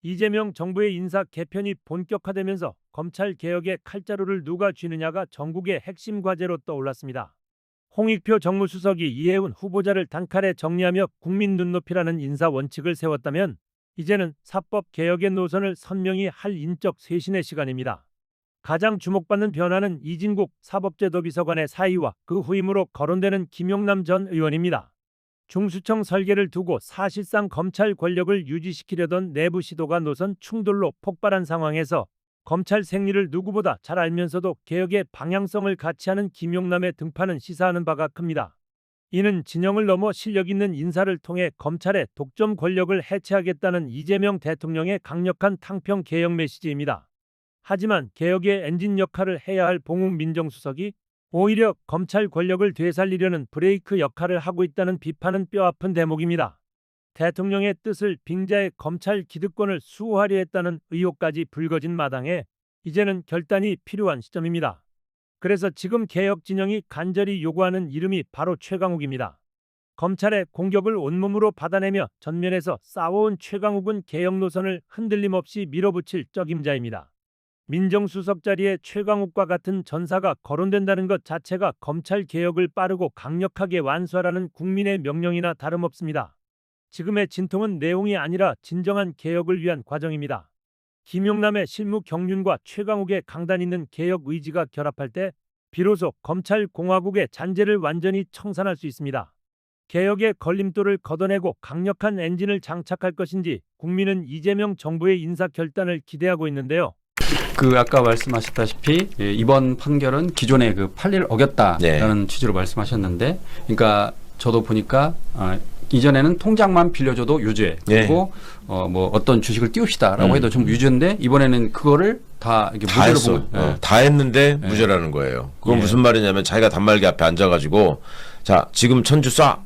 이재명 정부의 인사 개편이 본격화되면서 검찰 개혁의 칼자루를 누가 쥐느냐가 전국의 핵심 과제로 떠올랐습니다. 홍익표 정무수석이 이해운 후보자를 단칼에 정리하며 국민 눈높이라는 인사 원칙을 세웠다면 이제는 사법 개혁의 노선을 선명히 할 인적 쇄신의 시간입니다. 가장 주목받는 변화는 이진국 사법제도 비서관의 사의와 그 후임으로 거론되는 김용남 전 의원입니다. 중수청 설계를 두고 사실상 검찰 권력을 유지시키려던 내부 시도가 노선 충돌로 폭발한 상황에서 검찰 생리를 누구보다 잘 알면서도 개혁의 방향성을 같이 하는 김용남의 등판은 시사하는 바가 큽니다. 이는 진영을 넘어 실력 있는 인사를 통해 검찰의 독점 권력을 해체하겠다는 이재명 대통령의 강력한 탕평 개혁 메시지입니다. 하지만 개혁의 엔진 역할을 해야 할 봉욱 민정수석이 오히려 검찰 권력을 되살리려는 브레이크 역할을 하고 있다는 비판은 뼈아픈 대목입니다. 대통령의 뜻을 빙자해 검찰 기득권을 수호하려 했다는 의혹까지 불거진 마당에 이제는 결단이 필요한 시점입니다. 그래서 지금 개혁 진영이 간절히 요구하는 이름이 바로 최강욱입니다. 검찰의 공격을 온몸으로 받아내며 전면에서 싸워온 최강욱은 개혁 노선을 흔들림 없이 밀어붙일 적임자입니다. 민정수석 자리에 최강욱과 같은 전사가 거론된다는 것 자체가 검찰 개혁을 빠르고 강력하게 완수하라는 국민의 명령이나 다름없습니다. 지금의 진통은 내용이 아니라 진정한 개혁을 위한 과정입니다. 김용남의 실무 경륜과 최강욱의 강단 있는 개혁 의지가 결합할 때 비로소 검찰 공화국의 잔재를 완전히 청산할 수 있습니다. 개혁의 걸림돌을 걷어내고 강력한 엔진을 장착할 것인지 국민은 이재명 정부의 인사 결단을 기대하고 있는데요. 아까 말씀하셨다시피 이번 판결은 기존의 그 판례를 어겼다라는 네. 취지로 말씀하셨는데, 그러니까 저도 보니까 이전에는 통장만 빌려줘도 유죄, 그리고 뭐 어떤 주식을 띄웁시다라고 해도 좀 유죄인데 이번에는 그거를 다 이렇게 다 무죄로 했어. 보고, 다 했는데 무죄라는 거예요. 그건 무슨 말이냐면 자기가 단말기 앞에 앉아가지고 자 지금 천주 쏴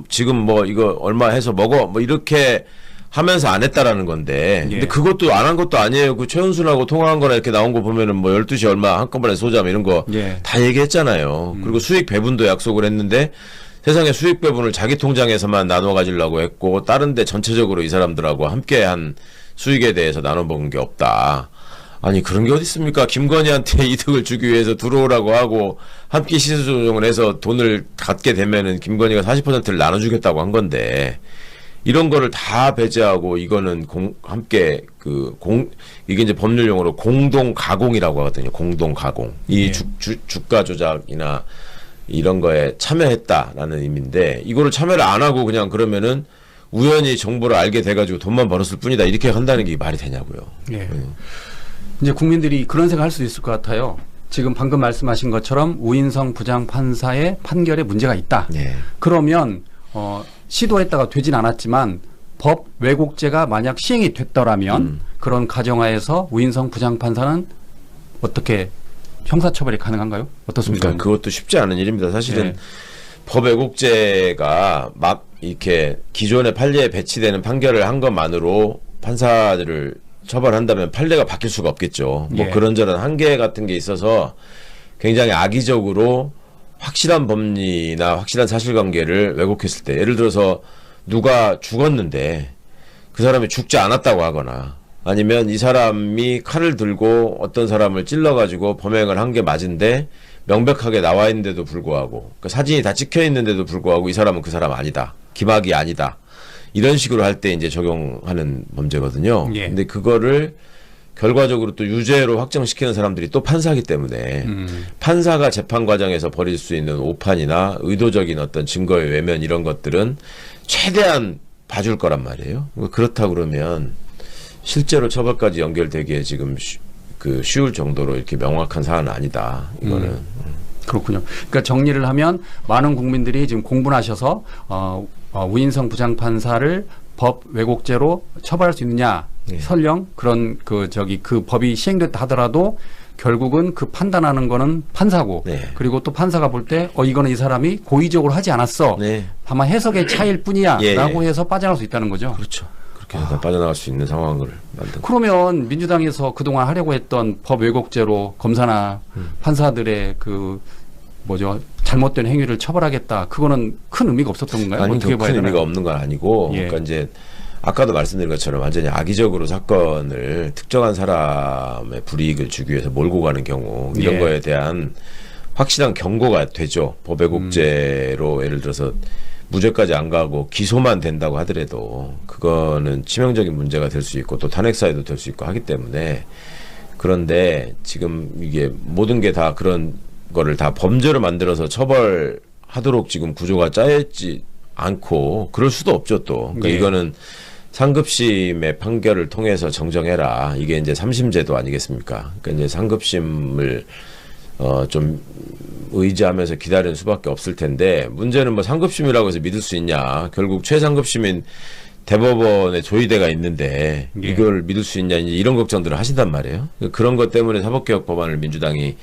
지금 뭐 이거 얼마 해서 먹어 뭐 이렇게 하면서 안 했다라는 건데. 근데 그것도 안 한 것도 아니에요. 그 최은순하고 통화한 거나 이렇게 나온 거 보면은 뭐 12시 얼마 한꺼번에 쏘자 뭐 이런 거 다 얘기했잖아요. 그리고 수익 배분도 약속을 했는데 세상에 수익 배분을 자기 통장에서만 나눠 가지려고 했고 다른 데 전체적으로 이 사람들하고 함께 한 수익에 대해서 나눠 먹은 게 없다. 아니 그런 게 어디 있습니까? 김건희한테 이득을 주기 위해서 들어오라고 하고 함께 시세 조정을 해서 돈을 갖게 되면은 김건희가 40%를 나눠주겠다고 한 건데 이런 거를 다 배제하고 이거는 함께 이게 이제 법률 용어로 공동 가공이라고 하거든요. 공동 가공. 이 주가 조작이나 이런 거에 참여했다라는 의미인데 이거를 참여를 안 하고 그냥 그러면은 우연히 정보를 알게 돼가지고 돈만 벌었을 뿐이다 이렇게 한다는 게 말이 되냐고요. 이제 국민들이 그런 생각할 수도 있을 것 같아요. 지금 방금 말씀하신 것처럼 우인성 부장판사의 판결에 문제가 있다. 그러면 시도했다가 되진 않았지만 법 왜곡죄가 만약 시행이 됐더라면 그런 가정하에서 우인성 부장판사는 어떻게 형사처벌이 가능한가요? 어떻습니까? 그러니까 그것도 쉽지 않은 일입니다. 사실은 법 왜곡죄가 막 이렇게 기존의 판례에 배치되는 판결을 한 것만으로 판사들을 처벌한다면 판례가 바뀔 수가 없겠죠. 뭐 그런저런 한계 같은 게 있어서 굉장히 악의적으로 확실한 법리나 확실한 사실관계를 왜곡했을 때 예를 들어서 누가 죽었는데 그 사람이 죽지 않았다고 하거나 아니면 이 사람이 칼을 들고 어떤 사람을 찔러가지고 범행을 한 게 맞은데 명백하게 나와 있는데도 불구하고 그 사진이 다 찍혀 있는데도 불구하고 이 사람은 그 사람 아니다. 김학이 아니다. 이런 식으로 할 때 이제 적용하는 범죄거든요. 근데 그거를 결과적으로 또 유죄로 확정시키는 사람들이 또 판사기 때문에 판사가 재판 과정에서 벌일 수 있는 오판이나 의도적인 어떤 증거의 외면 이런 것들은 최대한 봐줄 거란 말이에요. 그렇다 그러면 실제로 처벌까지 연결되기에 지금 쉬울 정도로 이렇게 명확한 사안은 아니다. 이거는. 그렇군요. 그러니까 정리를 하면 많은 국민들이 지금 공분하셔서 우인성 부장판사를 법 왜곡죄로 처벌할 수 있느냐 설령 그런 그 법이 시행됐다 하더라도 결국은 그 판단하는 거는 판사고 그리고 또 판사가 볼 때 이거는 이 사람이 고의적으로 하지 않았어. 다만 해석의 차이일 뿐이야 라고 해서 빠져나올 수 있다는 거죠. 그렇죠. 그렇게 해서 빠져나갈 수 있는 상황을 만든. 그러면 민주당에서 그동안 하려고 했던 법 왜곡죄로 검사나 판사들의 잘못된 행위를 처벌하겠다. 그거는 큰 의미가 없었던 건가요? 아니, 어떻게 큰 의미가 없는 건 아니고, 그러니까 이제 아까도 말씀드린 것처럼 완전히 악의적으로 사건을 특정한 사람의 불이익을 주기 위해서 몰고 가는 경우 이런 예. 거에 대한 확실한 경고가 되죠. 법외국죄로 예를 들어서 무죄까지 안 가고 기소만 된다고 하더라도 그거는 치명적인 문제가 될 수 있고 또 탄핵 사유도 될 수 있고 하기 때문에 그런데 지금 이게 모든 게 다 그런 거를 다 범죄로 만들어서 처벌하도록 지금 구조가 짜여있지 않고 그럴 수도 없죠 또. 그러니까 예. 이거는 상급심의 판결을 통해서 정정해라. 이게 이제 3심제도 아니겠습니까? 그러니까 이제 상급심을 좀 의지하면서 기다리는 수밖에 없을 텐데 문제는 뭐 상급심이라고 해서 믿을 수 있냐? 결국 최상급심인 대법원의 조의대가 있는데 예. 이걸 믿을 수 있냐 이제 이런 걱정들을 하신단 말이에요. 그런 것 때문에 사법개혁 법안을 민주당이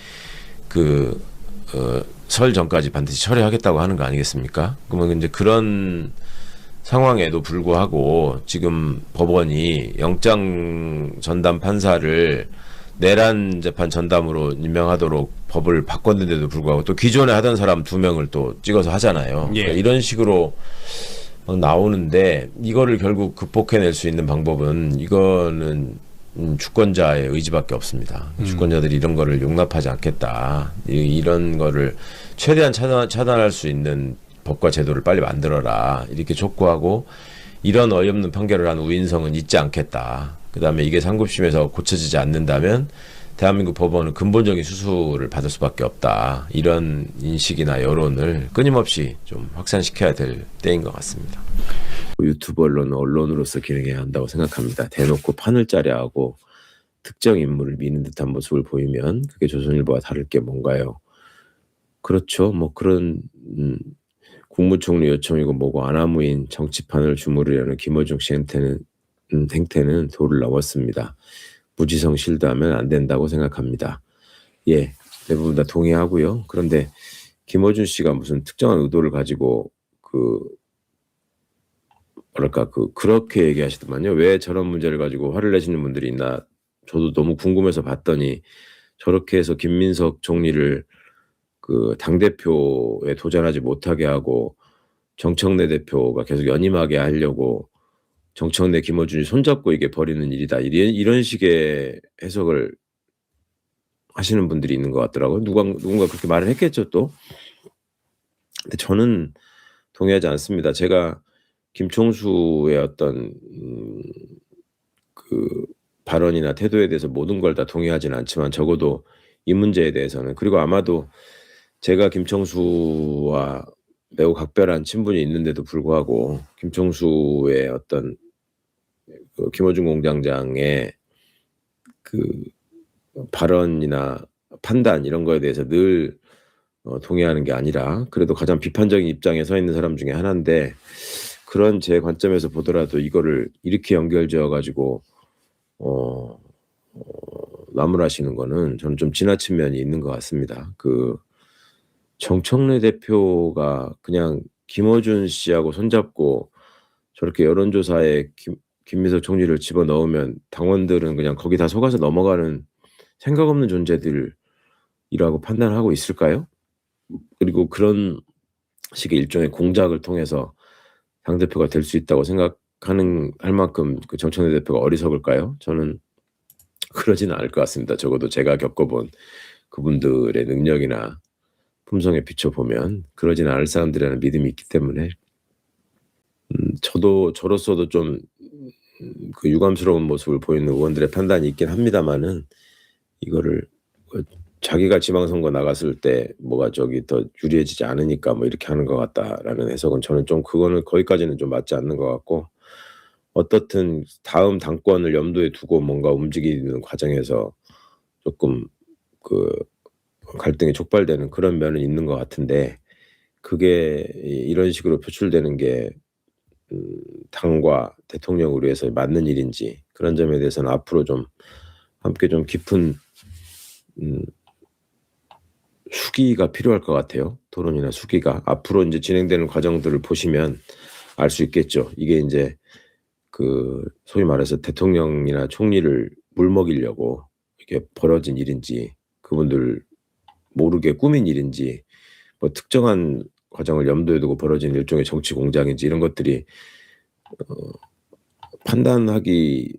설 전까지 반드시 처리하겠다고 하는 거 아니겠습니까? 그러면 이제 그런 상황에도 불구하고 지금 법원이 영장 전담 판사를 내란 재판 전담으로 임명하도록 법을 바꿨는데도 불구하고 또 기존에 하던 사람 2명을 또 찍어서 하잖아요. 예. 그러니까 이런 식으로 나오는데 이거를 결국 극복해낼 수 있는 방법은 이거는 주권자의 의지밖에 없습니다. 주권자들이 이런 거를 용납하지 않겠다. 이런 거를 최대한 차단할 수 있는 법과 제도를 빨리 만들어라. 이렇게 촉구하고 이런 어이없는 판결을 한 우인성은 잊지 않겠다. 그다음에 이게 상급심에서 고쳐지지 않는다면 대한민국 법원은 근본적인 수술을 받을 수밖에 없다. 이런 인식이나 여론을 끊임없이 좀 확산시켜야 될 때인 것 같습니다. 유튜브 언론은 언론으로서 기능해야 한다고 생각합니다. 대놓고 판을 짜려 하고 특정 인물을 미는 듯한 모습을 보이면 그게 조선일보와 다를 게 뭔가요? 그렇죠. 뭐 그런 국무총리 요청이고 뭐고 아나무인 정치판을 주무르려는 김어중 씨 행태는 도를 넘었습니다. 무지성 실드하면 안 된다고 생각합니다. 예, 대부분 다 동의하고요. 그런데 김어준 씨가 무슨 특정한 의도를 가지고 그렇게 얘기하시더만요. 왜 저런 문제를 가지고 화를 내시는 분들이 있나 저도 너무 궁금해서 봤더니 저렇게 해서 김민석 총리를 당대표에 도전하지 못하게 하고 정청래 대표가 계속 연임하게 하려고 정청래 김어준이 손잡고 이게 벌이는 일이다. 이런 식의 해석을 하시는 분들이 있는 것 같더라고요. 누군가 그렇게 말을 했겠죠 또. 근데 저는 동의하지 않습니다. 제가 김총수의 어떤 발언이나 태도에 대해서 모든 걸 다 동의하지는 않지만 적어도 이 문제에 대해서는 그리고 아마도 제가 김총수와 매우 각별한 친분이 있는데도 불구하고 김총수의 어떤 김어준 공장장의 발언이나 판단 이런 거에 대해서 늘 동의하는 게 아니라 그래도 가장 비판적인 입장에 서 있는 사람 중에 하나인데 그런 제 관점에서 보더라도 이거를 이렇게 연결지어 가지고 나무라시는 거는 저는 좀 지나친 면이 있는 것 같습니다. 정청래 대표가 그냥 김어준 씨하고 손잡고 저렇게 여론조사에 김민석 총리를 집어넣으면 당원들은 그냥 거기 다 속아서 넘어가는 생각 없는 존재들이라고 판단하고 있을까요? 그리고 그런 식의 일종의 공작을 통해서 당대표가 될 수 있다고 할 만큼 정청래 대표가 어리석을까요? 저는 그러지는 않을 것 같습니다. 적어도 제가 겪어본 그분들의 능력이나 품성에 비춰보면 그러지는 않을 사람들이라는 믿음이 있기 때문에 저로서도 좀 유감스러운 모습을 보이는 의원들의 판단이 있긴 합니다만은 이거를 자기가 지방선거 나갔을 때 뭐가 더 유리해지지 않으니까 뭐 이렇게 하는 것 같다라는 해석은 저는 좀 그거는 거기까지는 좀 맞지 않는 것 같고 어떻든 다음 당권을 염두에 두고 뭔가 움직이는 과정에서 조금 갈등이 촉발되는 그런 면은 있는 것 같은데 그게 이런 식으로 표출되는 게 당과 대통령을 위해서 맞는 일인지 그런 점에 대해서는 앞으로 좀 함께 좀 깊은 수기가 필요할 것 같아요. 토론이나 수기가 앞으로 이제 진행되는 과정들을 보시면 알 수 있겠죠. 이게 이제 소위 말해서 대통령이나 총리를 물먹이려고 이게 벌어진 일인지 그분들 모르게 꾸민 일인지 뭐 특정한 과정을 염두에 두고 벌어진 일종의 정치 공작인지 이런 것들이 판단하기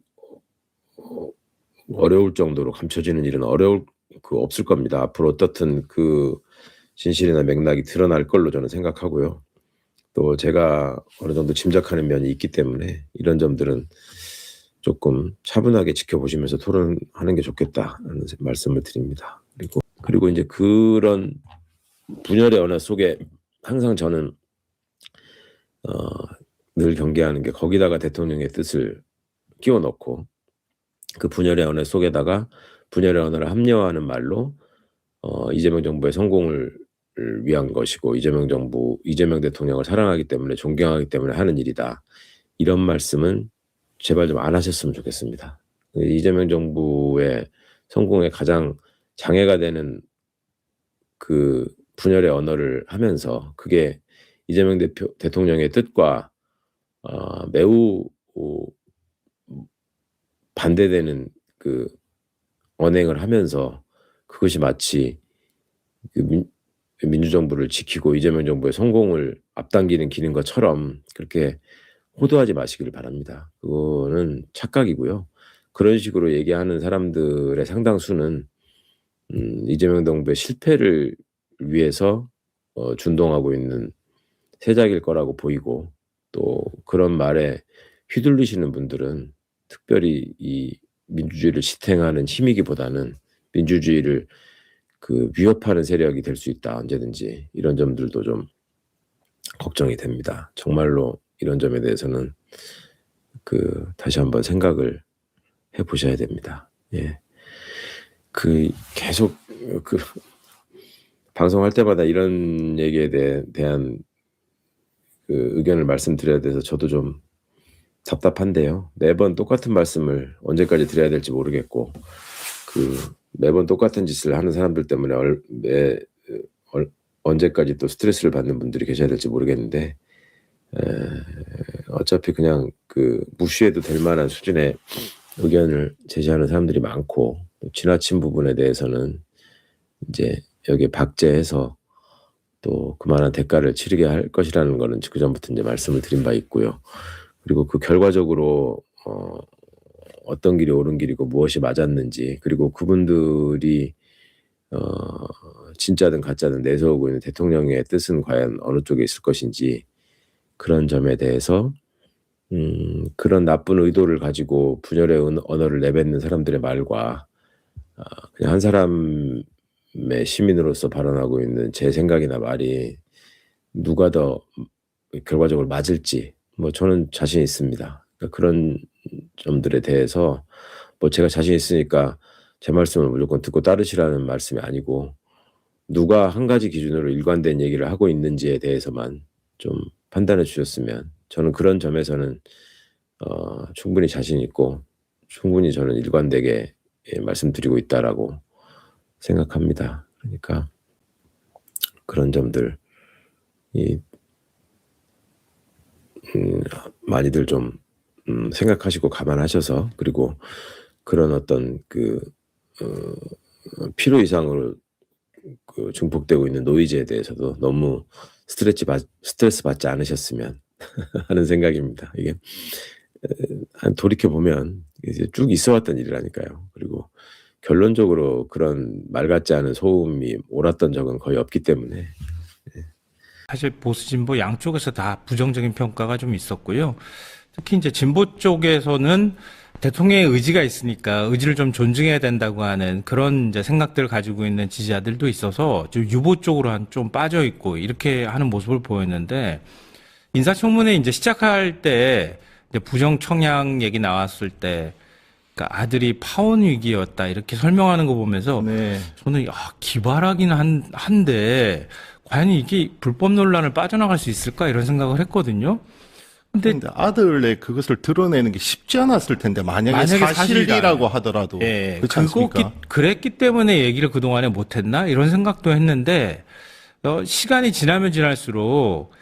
어려울 정도로 감춰지는 일은 없을 겁니다. 앞으로 어떻든 그 진실이나 맥락이 드러날 걸로 저는 생각하고요. 또 제가 어느 정도 짐작하는 면이 있기 때문에 이런 점들은 조금 차분하게 지켜보시면서 토론하는 게 좋겠다는 말씀을 드립니다. 그리고 이제 그런 분열의 언어 속에 항상 저는 늘 경계하는 게 거기다가 대통령의 뜻을 끼워 넣고 그 분열의 언어 속에다가 분열의 언어를 합리화하는 말로 이재명 정부의 성공을 위한 것이고 이재명 대통령을 사랑하기 때문에 존경하기 때문에 하는 일이다. 이런 말씀은 제발 좀 안 하셨으면 좋겠습니다. 이재명 정부의 성공에 가장 장애가 되는 그 분열의 언어를 하면서 그게 이재명 대통령의 뜻과 매우 반대되는 그 언행을 하면서 그것이 마치 그 민주정부를 지키고 이재명 정부의 성공을 앞당기는 길인 것처럼 그렇게 호도하지 마시길 바랍니다. 그거는 착각이고요. 그런 식으로 얘기하는 사람들의 상당수는 이재명 정부의 실패를 위해서 준동하고 있는 세작일 거라고 보이고 또 그런 말에 휘둘리시는 분들은 특별히 이 민주주의를 지탱하는 힘이기보다는 민주주의를 그 위협하는 세력이 될 수 있다. 언제든지 이런 점들도 좀 걱정이 됩니다. 정말로 이런 점에 대해서는 다시 한번 생각을 해보셔야 됩니다. 예. 계속 방송할 때마다 이런 얘기에 대한 의견을 말씀드려야 돼서 저도 좀 답답한데요. 매번 똑같은 말씀을 언제까지 드려야 될지 모르겠고 매번 똑같은 짓을 하는 사람들 때문에 언제까지 또 스트레스를 받는 분들이 계셔야 될지 모르겠는데 어차피 그냥 무시해도 될 만한 수준의 의견을 제시하는 사람들이 많고 지나친 부분에 대해서는 이제 여기에 박제해서 또 그만한 대가를 치르게 할 것이라는 거는 그전부터 이제 말씀을 드린 바 있고요. 그리고 그 결과적으로 어떤 길이 옳은 길이고 무엇이 맞았는지 그리고 그분들이 진짜든 가짜든 내세우고 있는 대통령의 뜻은 과연 어느 쪽에 있을 것인지 그런 점에 대해서 그런 나쁜 의도를 가지고 분열의 언어를 내뱉는 사람들의 말과 그냥 한 사람의 시민으로서 발언하고 있는 제 생각이나 말이 누가 더 결과적으로 맞을지 저는 자신 있습니다. 그러니까 그런 점들에 대해서 제가 자신 있으니까 제 말씀을 무조건 듣고 따르시라는 말씀이 아니고 누가 한 가지 기준으로 일관된 얘기를 하고 있는지에 대해서만 좀 판단해 주셨으면 저는 그런 점에서는 충분히 자신 있고 충분히 저는 일관되게 말씀드리고 있다라고 생각합니다. 그러니까 그런 점들 많이들 좀 생각하시고 감안하셔서 그리고 그런 어떤 필요 이상으로 증폭되고 있는 노이즈에 대해서도 너무 스트레스 받지 않으셨으면 하는 생각입니다. 이게 돌이켜 보면 이제 쭉 있어왔던 일이라니까요. 그리고 결론적으로 그런 말 같지 않은 소음이 옳았던 적은 거의 없기 때문에 사실 보수 진보 양쪽에서 다 부정적인 평가가 좀 있었고요. 특히 이제 진보 쪽에서는 대통령의 의지가 있으니까 의지를 좀 존중해야 된다고 하는 그런 이제 생각들을 가지고 있는 지지자들도 있어서 좀 유보 쪽으로 좀 빠져 있고 이렇게 하는 모습을 보였는데 인사청문회 이제 시작할 때 이제 부정 청약 얘기 나왔을 때 그러니까 아들이 파혼 위기였다 이렇게 설명하는 거 보면서 저는 기발하긴 한데 과연 이게 불법 논란을 빠져나갈 수 있을까 이런 생각을 했거든요. 근데 아들의 그것을 드러내는 게 쉽지 않았을 텐데 만약에 사실이라고 하더라도 그렇지 않습니까? 그랬기 때문에 얘기를 그동안에 못했나 이런 생각도 했는데 시간이 지나면 지날수록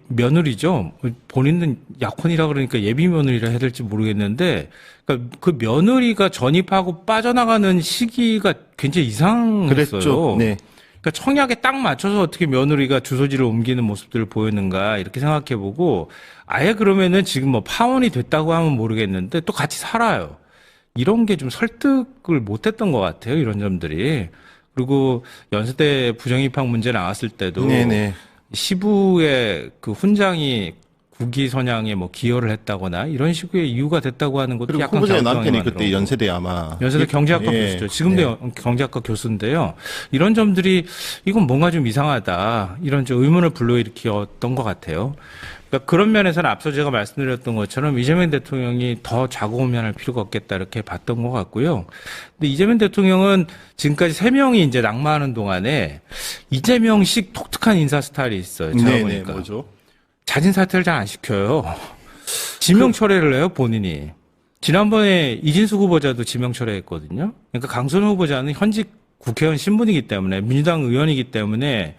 며느리죠. 본인은 약혼이라 그러니까 예비 며느리라 해야 될지 모르겠는데 그러니까 그 며느리가 전입하고 빠져나가는 시기가 굉장히 이상했어요. 그랬죠. 네. 그러니까 청약에 딱 맞춰서 어떻게 며느리가 주소지를 옮기는 모습들을 보였는가 이렇게 생각해보고 아예 그러면은 지금 뭐 파혼이 됐다고 하면 모르겠는데 또 같이 살아요. 이런 게 좀 설득을 못했던 것 같아요. 이런 점들이. 그리고 연세대 부정입학 문제 나왔을 때도 네네. 시부의 그 훈장이 국위 선양에 뭐 기여를 했다거나 이런 식의 이유가 됐다고 하는 것도 그리고 약간 후보자의 갸우뚱하게 남편이 그때 만들었고. 연세대 아마 연세대 경제학과 예. 교수죠. 지금도 경제학과 교수인데요. 이런 점들이 이건 뭔가 좀 이상하다. 이런 좀 의문을 불러일으켰던 것 같아요. 그러니까 그런 면에서는 앞서 제가 말씀드렸던 것처럼 이재명 대통령이 더 자고우면할 필요가 없겠다 이렇게 봤던 것 같고요. 근데 이재명 대통령은 지금까지 3명이 이제 낙마하는 동안에 이재명식 독특한 인사 스타일이 있어요. 제가 네네, 보니까. 뭐죠? 자진 사퇴를 잘 안 시켜요. 지명 철회를 해요, 본인이. 지난번에 이진숙 후보자도 지명 철회했거든요. 그러니까 강선우 후보자는 현직 국회의원 신분이기 때문에 민주당 의원이기 때문에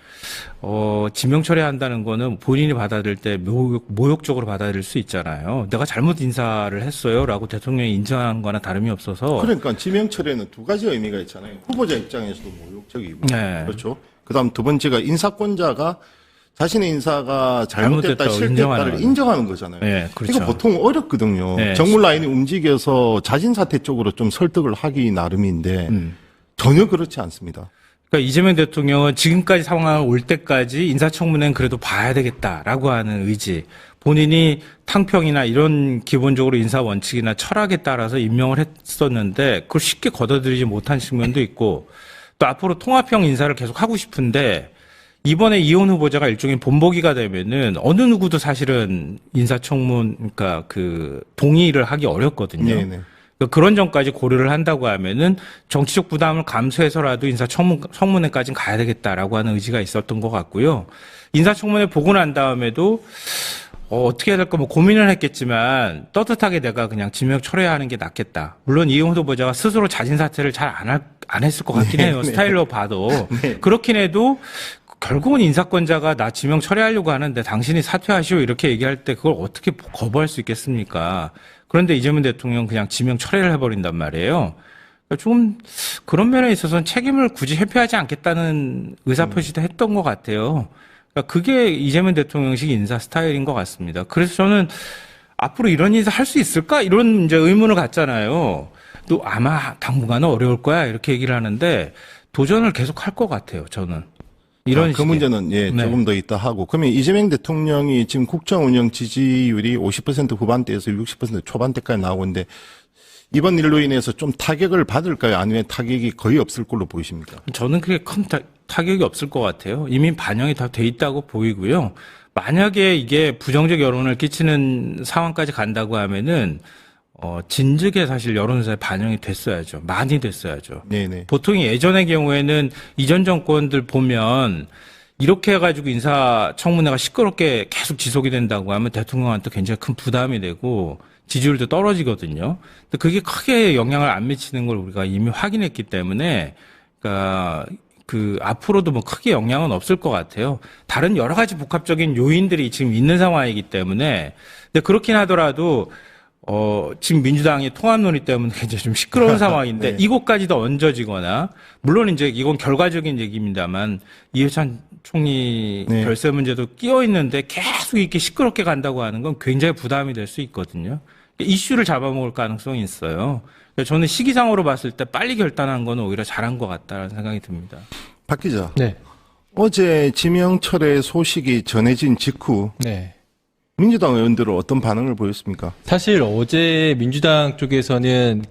지명 철회한다는 거는 본인이 받아들일 때 모욕적으로 받아들일 수 있잖아요. 내가 잘못 인사를 했어요라고 대통령이 인정하는 거나 다름이 없어서. 그러니까 지명 철회는 두 가지 의미가 있잖아요. 후보자 입장에서도 모욕적이고 네. 그렇죠. 그다음 두 번째가 인사권자가 자신의 인사가 잘못됐다, 실패했다를 인정하는 거잖아요. 네, 그렇죠. 이거 보통 어렵거든요. 네. 정물 라인이 움직여서 자진 사퇴 쪽으로 좀 설득을 하기 나름인데 전혀 그렇지 않습니다. 그러니까 이재명 대통령은 지금까지 상황을 올 때까지 인사청문회는 그래도 봐야 되겠다라고 하는 의지. 본인이 탕평이나 이런 기본적으로 인사 원칙이나 철학에 따라서 임명을 했었는데 그걸 쉽게 걷어들이지 못한 측면도 있고 또 앞으로 통합형 인사를 계속 하고 싶은데 이번에 이혼 후보자가 일종의 본보기가 되면은 어느 누구도 사실은 인사청문, 그러니까 그 동의를 하기 어렵거든요. 네네. 그런 점까지 고려를 한다고 하면은 정치적 부담을 감수해서라도 인사청문회까지는 가야 되겠다라고 하는 의지가 있었던 것 같고요. 인사청문회 보고 난 다음에도 어떻게 해야 될까 뭐 고민을 했겠지만 떳떳하게 내가 그냥 지명 철회하는 게 낫겠다. 물론 이혼 후보자가 스스로 자진 사퇴를 잘 안 했을 것 같긴 해요. 스타일로 봐도. 그렇긴 해도 결국은 인사권자가 나 지명 철회하려고 하는데 당신이 사퇴하시오 이렇게 얘기할 때 그걸 어떻게 거부할 수 있겠습니까? 그런데 이재명 대통령 그냥 지명 철회를 해버린단 말이에요. 그러니까 좀 그런 면에 있어서는 책임을 굳이 회피하지 않겠다는 의사표시도 했던 것 같아요. 그러니까 그게 이재명 대통령식 인사 스타일인 것 같습니다. 그래서 저는 앞으로 이런 인사 할 수 있을까? 이런 이제 의문을 갖잖아요. 또 아마 당분간은 어려울 거야 이렇게 얘기를 하는데 도전을 계속 할 것 같아요. 저는. 이런 그 문제는 조금 더 있다 하고 그러면 이재명 대통령이 지금 국정 운영 지지율이 50% 후반대에서 60% 초반대까지 나오고 있는데 이번 일로 인해서 좀 타격을 받을까요? 아니면 타격이 거의 없을 걸로 보이십니까? 저는 그게 큰 타격이 없을 것 같아요. 이미 반영이 다 돼 있다고 보이고요. 만약에 이게 부정적 여론을 끼치는 상황까지 간다고 하면은 진즉에 사실 여론조사에 반영이 됐어야죠. 많이 됐어야죠. 네네. 보통 예전의 경우에는 이전 정권들 보면 이렇게 해가지고 인사청문회가 시끄럽게 계속 지속이 된다고 하면 대통령한테 굉장히 큰 부담이 되고 지지율도 떨어지거든요. 근데 그게 크게 영향을 안 미치는 걸 우리가 이미 확인했기 때문에, 그러니까 앞으로도 뭐 크게 영향은 없을 것 같아요. 다른 여러 가지 복합적인 요인들이 지금 있는 상황이기 때문에, 근데 그렇긴 하더라도 지금 민주당이 통합 논의 때문에 굉장히 좀 시끄러운 상황인데 네. 이것까지도 얹어지거나 물론 이제 이건 결과적인 얘기입니다만 이해찬 총리 네. 별세 문제도 끼어 있는데 계속 이렇게 시끄럽게 간다고 하는 건 굉장히 부담이 될 수 있거든요. 이슈를 잡아먹을 가능성이 있어요. 저는 시기상으로 봤을 때 빨리 결단한 건 오히려 잘한 것 같다는 생각이 듭니다. 박 기자. 네. 어제 지명 철회 소식이 전해진 직후 네. 민주당 의원들은 어떤 반응을 보였습니까? 사실 어제 민주당 쪽에서는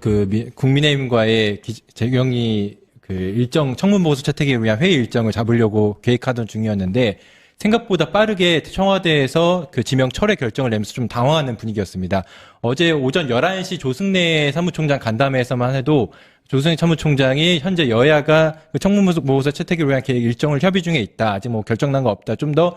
국민의힘과의 재경이 일정 청문보고서 채택에 위한 회의 일정을 잡으려고 계획하던 중이었는데 생각보다 빠르게 청와대에서 지명 철회 결정을 내면서 좀 당황하는 분위기였습니다. 어제 오전 11시 조승래 사무총장 간담회에서만 해도 조승래 사무총장이 현재 여야가 청문보고서 채택을 위한 계획 일정을 협의 중에 있다. 아직 뭐 결정난 거 없다. 좀 더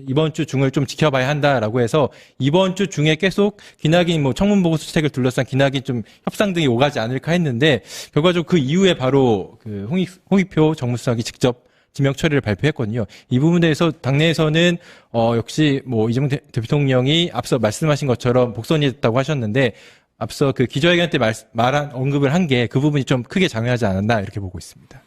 이번 주 중을 좀 지켜봐야 한다라고 해서 이번 주 중에 계속 기나긴 청문보고서 채택을 둘러싼 기나긴 좀 협상 등이 오가지 않을까 했는데 결과적으로 그 이후에 바로 홍익표 정무수석이 직접 지명 처리를 발표했거든요. 이 부분에 대해서 당내에서는 역시 이재명 대통령이 앞서 말씀하신 것처럼 복선이 됐다고 하셨는데 앞서 기자회견 때 언급을 한 게 그 부분이 좀 크게 작용하지 않았나 이렇게 보고 있습니다.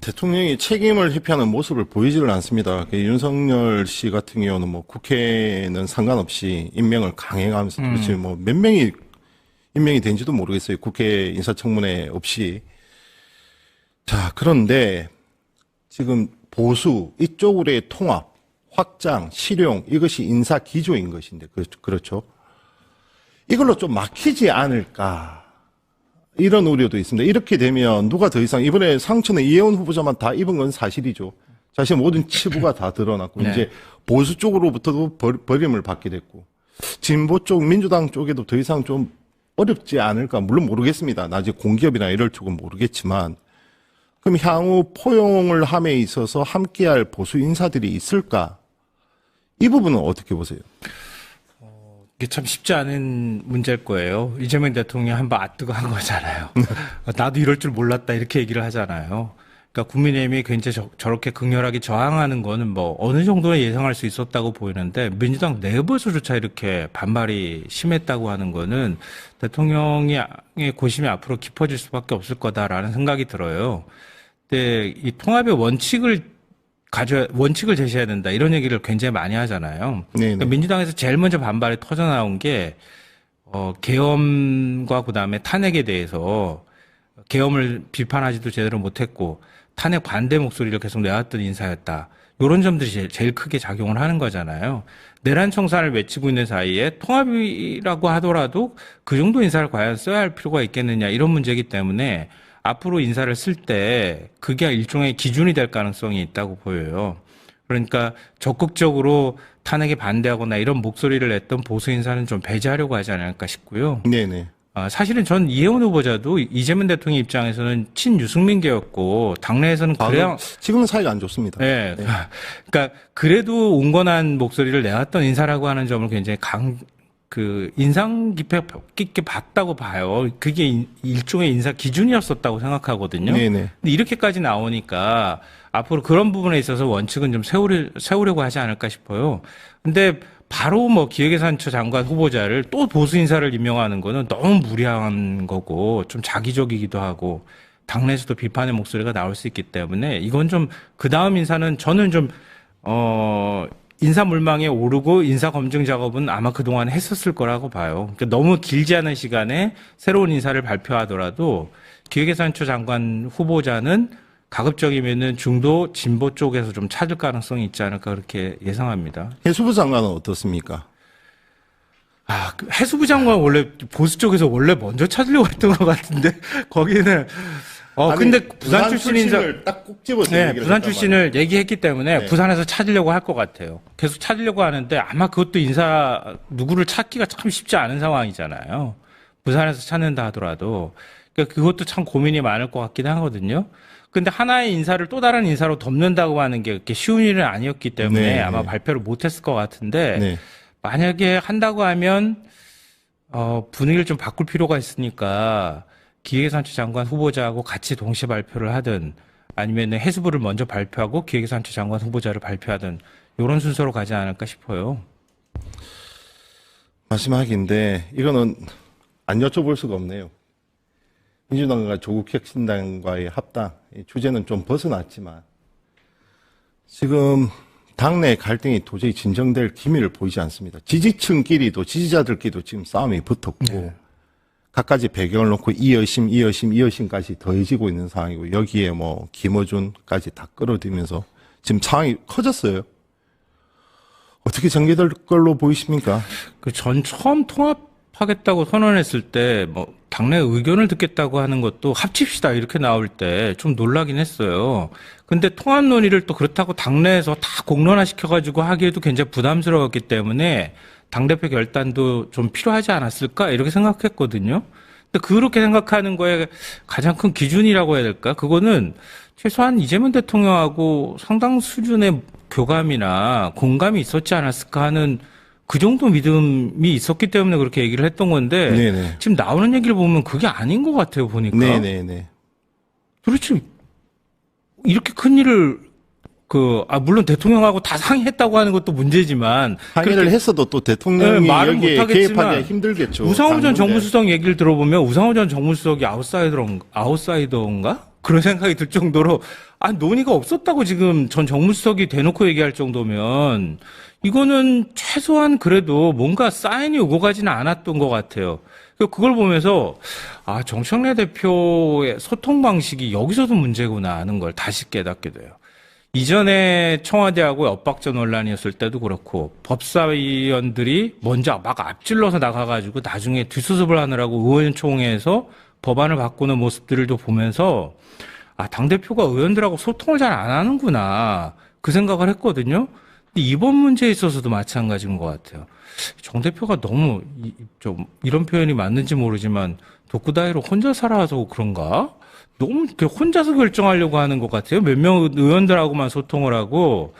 대통령이 책임을 회피하는 모습을 보이지를 않습니다. 윤석열 씨 같은 경우는 뭐 국회는 상관없이 임명을 강행하면서 도대체 뭐 몇 명이 임명이 된지도 모르겠어요. 국회 인사청문회 없이. 자, 그런데 지금 보수 이쪽으로의 통합, 확장, 실용 이것이 인사 기조인 것인데 그렇죠. 이걸로 좀 막히지 않을까. 이런 우려도 있습니다. 이렇게 되면 누가 더 이상 이번에 상처는 이혜원 후보자만 다 입은 건 사실이죠. 자신의 모든 치부가 다 드러났고 네. 이제 보수 쪽으로부터도 버림을 받게 됐고 진보 쪽 민주당 쪽에도 더 이상 좀 어렵지 않을까. 물론 모르겠습니다. 나중에 공기업이나 이럴 쪽은 모르겠지만 그럼 향후 포용을 함에 있어서 함께할 보수 인사들이 있을까? 이 부분은 어떻게 보세요? 이게 참 쉽지 않은 문제일 거예요. 이재명 대통령이 한번 아뜨거 한 거잖아요. 나도 이럴 줄 몰랐다 이렇게 얘기를 하잖아요. 그러니까 국민의힘이 굉장히 저렇게 극렬하게 저항하는 거는 뭐 어느 정도는 예상할 수 있었다고 보이는데 민주당 내부에서조차 이렇게 반발이 심했다고 하는 거는 대통령의 고심이 앞으로 깊어질 수밖에 없을 거다라는 생각이 들어요. 근데 이 통합의 원칙을 제시해야 된다. 이런 얘기를 굉장히 많이 하잖아요. 그러니까 민주당에서 제일 먼저 반발이 터져나온 게, 계엄과 그 다음에 탄핵에 대해서 계엄을 비판하지도 제대로 못했고, 탄핵 반대 목소리를 계속 내왔던 인사였다. 이런 점들이 제일 크게 작용을 하는 거잖아요. 내란 청산을 외치고 있는 사이에 통합이라고 하더라도 그 정도 인사를 과연 써야 할 필요가 있겠느냐. 이런 문제이기 때문에 앞으로 인사를 쓸 때 그게 일종의 기준이 될 가능성이 있다고 보여요. 그러니까 적극적으로 탄핵에 반대하거나 이런 목소리를 냈던 보수 인사는 좀 배제하려고 하지 않을까 싶고요. 네네. 사실은 전 이혜원 후보자도 이재명 대통령 입장에서는 친유승민계였고 당내에서는 그래야 지금은 사이가 안 좋습니다. 네. 그러니까 그래도 온건한 목소리를 내왔던 인사라고 하는 점을 굉장히 인상 깊게 봤다고 봐요. 그게 일종의 인사 기준이었었다고 생각하거든요. 네네. 근데 이렇게까지 나오니까 앞으로 그런 부분에 있어서 원칙은 좀 세우려고 하지 않을까 싶어요. 근데 바로 뭐 기획예산처 장관 후보자를 또 보수 인사를 임명하는 거는 너무 무리한 거고 좀 자기적이기도 하고 당내에서도 비판의 목소리가 나올 수 있기 때문에 이건 좀 그 다음 인사는 저는 좀 인사 물망에 오르고 인사 검증 작업은 아마 그동안 했었을 거라고 봐요. 그러니까 너무 길지 않은 시간에 새로운 인사를 발표하더라도 기획예산처 장관 후보자는 가급적이면은 중도 진보 쪽에서 좀 찾을 가능성이 있지 않을까 그렇게 예상합니다. 해수부 장관은 어떻습니까? 해수부 장관 원래 보수 쪽에서 원래 먼저 찾으려고 했던 것 같은데 거기는 근데 부산 출신 인사 딱 꼭 집어서 네, 부산 출신을 얘기했기 때문에 네. 부산에서 찾으려고 할 것 같아요. 계속 찾으려고 하는데 아마 그것도 인사 누구를 찾기가 참 쉽지 않은 상황이잖아요. 부산에서 찾는다 하더라도 그러니까 그것도 참 고민이 많을 것 같긴 하거든요. 근데 하나의 인사를 또 다른 인사로 덮는다고 하는 게 그렇게 쉬운 일은 아니었기 때문에 네, 아마 네. 발표를 못했을 것 같은데 네. 만약에 한다고 하면 분위기를 좀 바꿀 필요가 있으니까 기획예산처 장관 후보자하고 같이 동시에 발표를 하든 아니면 해수부를 먼저 발표하고 기획예산처 장관 후보자를 발표하든 이런 순서로 가지 않을까 싶어요. 마지막인데 이거는 안 여쭤볼 수가 없네요. 민주당과 조국혁신당과의 합당 이 주제는 좀 벗어났지만 지금 당내 갈등이 도저히 진정될 기미를 보이지 않습니다. 지지층끼리도 지지자들끼리도 지금 싸움이 붙었고 네. 각가지 배경을 놓고 이여심까지 더해지고 있는 상황이고 여기에 뭐 김어준까지 다 끌어들이면서 지금 상황이 커졌어요. 어떻게 전개될 걸로 보이십니까? 전 처음 통합하겠다고 선언했을 때 뭐 당내 의견을 듣겠다고 하는 것도 합칩시다 이렇게 나올 때 좀 놀라긴 했어요. 근데 통합 논의를 또 그렇다고 당내에서 다 공론화 시켜가지고 하기에도 굉장히 부담스러웠기 때문에 당대표 결단도 좀 필요하지 않았을까 이렇게 생각했거든요. 근데 그렇게 생각하는 거에 가장 큰 기준이라고 해야 될까? 그거는 최소한 이재명 대통령하고 상당 수준의 교감이나 공감이 있었지 않았을까 하는 그 정도 믿음이 있었기 때문에 그렇게 얘기를 했던 건데 네네. 지금 나오는 얘기를 보면 그게 아닌 것 같아요. 보니까. 네네네. 도대체 이렇게 큰 일을 물론 대통령하고 다 상의했다고 하는 것도 문제지만 항의를 그렇게 했어도 또 대통령이 네, 말은 여기에 못하겠지만 개입하기가 힘들겠죠. 우상호 전 당근데. 정무수석 얘기를 들어보면 우상호 전 정무수석이 아웃사이더인가? 그런 생각이 들 정도로 논의가 없었다고 지금 전 정무수석이 대놓고 얘기할 정도면 이거는 최소한 그래도 뭔가 사인이 오고 가지는 않았던 것 같아요. 그걸 보면서 정청래 대표의 소통 방식이 여기서도 문제구나 하는 걸 다시 깨닫게 돼요. 이전에 청와대하고 엇박자 논란이었을 때도 그렇고 법사위원들이 먼저 막 앞질러서 나가가지고 나중에 뒷수습을 하느라고 의원총회에서 법안을 바꾸는 모습들을 보면서 당대표가 의원들하고 소통을 잘 안 하는구나 그 생각을 했거든요. 근데 이번 문제에 있어서도 마찬가지인 것 같아요. 정 대표가 너무 좀 이런 표현이 맞는지 모르지만 독구다이로 혼자 살아서 그런가? 너무 혼자서 결정하려고 하는 것 같아요. 몇 명 의원들하고만 소통을 하고.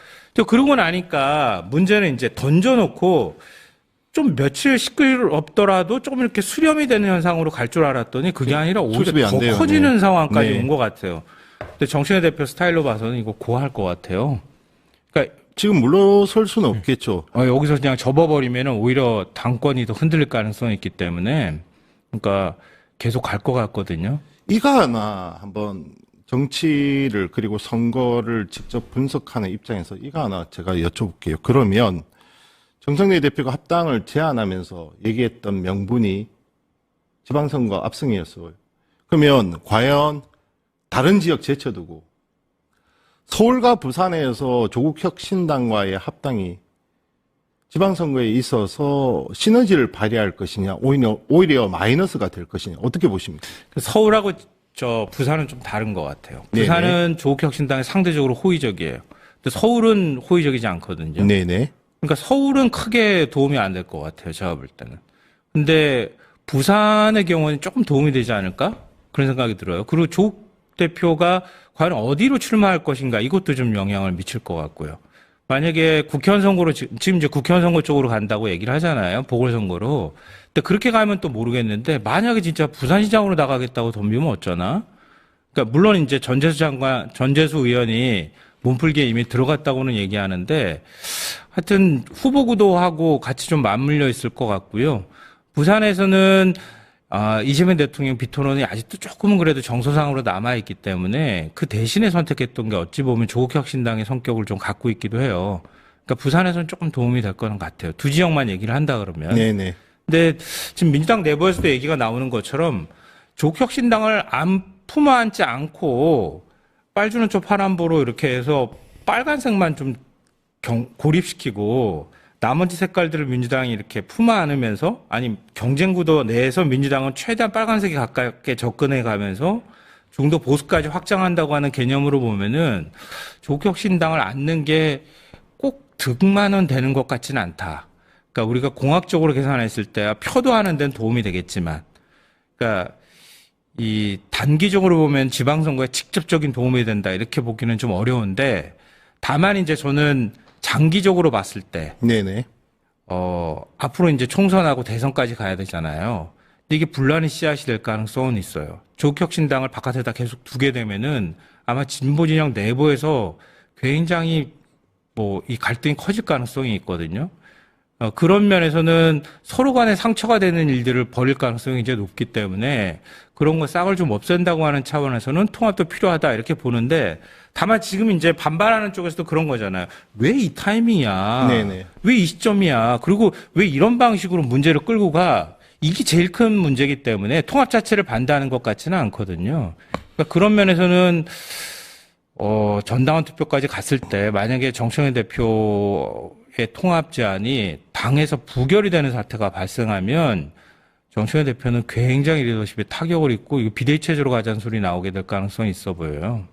그러고 나니까 문제는 이제 던져놓고 좀 며칠 시끄럽더라도 조금 이렇게 수렴이 되는 현상으로 갈 줄 알았더니 그게 아니라 오히려 더 커지는 상황까지 온 것 같아요. 근데 정청래 대표 스타일로 봐서는 이거 고할 것 같아요. 그러니까 지금 물러설 수는 없겠죠. 여기서 그냥 접어버리면 오히려 당권이 더 흔들릴 가능성이 있기 때문에 그러니까 계속 갈 것 같거든요. 이거 하나 한번 정치를 그리고 선거를 직접 분석하는 입장에서 이거 하나 제가 여쭤볼게요. 그러면 정청래 대표가 합당을 제안하면서 얘기했던 명분이 지방선거 압승이었어요. 그러면 과연 다른 지역 제쳐두고 서울과 부산에서 조국혁신당과의 합당이 지방선거에 있어서 시너지를 발휘할 것이냐, 오히려 마이너스가 될 것이냐, 어떻게 보십니까? 서울하고 부산은 좀 다른 것 같아요. 부산은 조국혁신당이 상대적으로 호의적이에요. 근데 서울은 호의적이지 않거든요. 네네. 그러니까 서울은 크게 도움이 안 될 것 같아요. 제가 볼 때는. 근데 부산의 경우는 조금 도움이 되지 않을까? 그런 생각이 들어요. 그리고 조국 대표가 과연 어디로 출마할 것인가 이것도 좀 영향을 미칠 것 같고요. 만약에 국회의원 선거로 지금 이제 국회의원 선거 쪽으로 간다고 얘기를 하잖아요. 보궐선거로. 근데 그렇게 가면 또 모르겠는데 만약에 진짜 부산시장으로 나가겠다고 덤비면 어쩌나? 그러니까 물론 이제 전재수 의원이 몸풀기에 이미 들어갔다고는 얘기하는데 하여튼 후보 구도하고 같이 좀 맞물려 있을 것 같고요. 부산에서는 이재명 대통령 비토론이 아직도 조금은 그래도 정서상으로 남아있기 때문에 그 대신에 선택했던 게 어찌 보면 조국혁신당의 성격을 좀 갖고 있기도 해요. 그러니까 부산에서는 조금 도움이 될 거는 같아요. 두 지역만 얘기를 한다 그러면. 네네. 근데 지금 민주당 내부에서도 얘기가 나오는 것처럼 조국혁신당을 품어 안지 않고 빨주는 쪽 파란보로 이렇게 해서 빨간색만 좀 고립시키고 나머지 색깔들을 민주당이 이렇게 품어 안으면서 아니 경쟁 구도 내에서 민주당은 최대한 빨간색에 가깝게 접근해 가면서 좀 더 보수까지 확장한다고 하는 개념으로 보면은 조국혁신당을 안는 게 꼭 득만은 되는 것 같지는 않다. 그러니까 우리가 공학적으로 계산했을 때 표도 하는 데는 도움이 되겠지만 그러니까 이 단기적으로 보면 지방선거에 직접적인 도움이 된다 이렇게 보기는 좀 어려운데 다만 이제 저는 장기적으로 봤을 때 네네. 앞으로 이제 총선하고 대선까지 가야 되잖아요. 근데 이게 분란의 씨앗이 될 가능성은 있어요. 조국혁신당을 바깥에다 계속 두게 되면은 아마 진보 진영 내부에서 굉장히 이 갈등이 커질 가능성이 있거든요. 그런 면에서는 서로 간에 상처가 되는 일들을 벌일 가능성이 이제 높기 때문에 그런 거 싹을 좀 없앤다고 하는 차원에서는 통합도 필요하다 이렇게 보는데 다만 지금 이제 반발하는 쪽에서도 그런 거잖아요. 왜 이 타이밍이야? 네네. 왜 이 시점이야? 그리고 왜 이런 방식으로 문제를 끌고 가? 이게 제일 큰 문제이기 때문에 통합 자체를 반대하는 것 같지는 않거든요. 그러니까 그런 면에서는 전당원 투표까지 갔을 때 만약에 정청래 대표의 통합 제안이 당에서 부결이 되는 사태가 발생하면 정청래 대표는 굉장히 리더십에 타격을 입고 이거 비대위 체제로 가자는 소리 나오게 될 가능성이 있어 보여요.